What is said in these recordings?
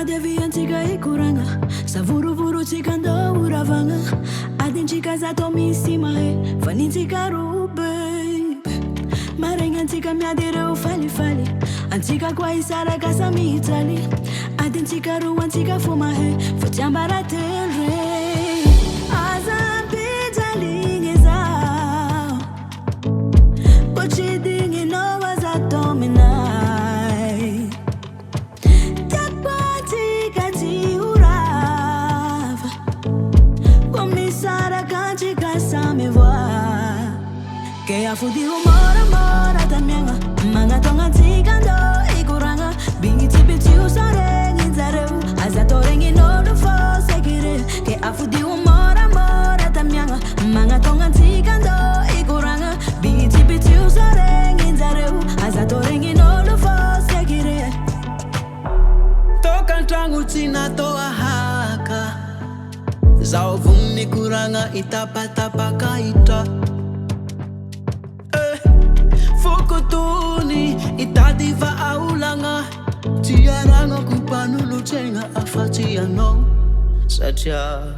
devian tika ikuranga savuru tika ndo uravanga adin tika zato misima he fani tika rube marenga tika miadere ufali antika kwa isara kasa mitali adin tika ruan tika fuma he futiambara tere Kaya fudi mora tamianga Manga tonga tigando ikuranga Biti usare nginzareu Azatore nginodu fo sekire Kaya fudi mora tamianga Manga tonga tigando ikuranga Biti usare nginzareu Azatore nginodu fo sekire Toka tangu tina toa haka Zao vumni kuranga itapa kaita Fukutuni itadiva aulanga Tiaranga kupanu luchenga afatia no Satya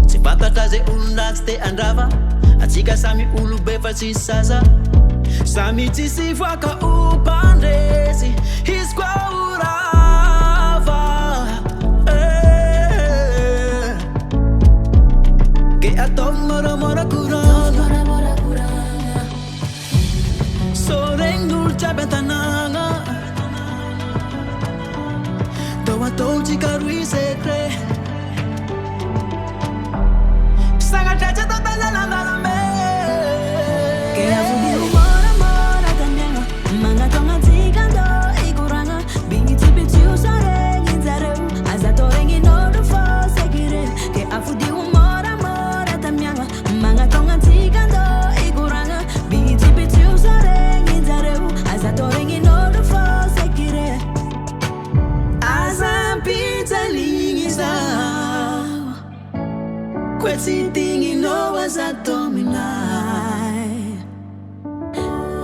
Tipata taze undaste andrava Atika sami ulubefa chisaza Sami tisivaka upandezi Hiskwa urava Ke atong mora kuranga Soreng dulce bentananga Toa dolci carui secre Sanga chacha tota la me Kaya fudi mora tamianga Manga tonga tigando ikuranga Biti usare nginzareu Azatore nginodu fo sekire Kaya fudi mora tamianga Manga tonga tigando ikuranga Biti usare Azatore nginodu fo sekire Azampita lingiza Kwetsi tingi no azatominai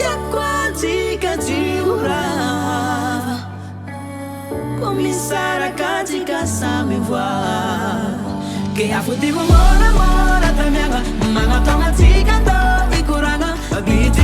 Yakwatika tiura Komisara katika samivwa Ke afuti mora tamianga Manga tonga tika ndo ikuranga Biti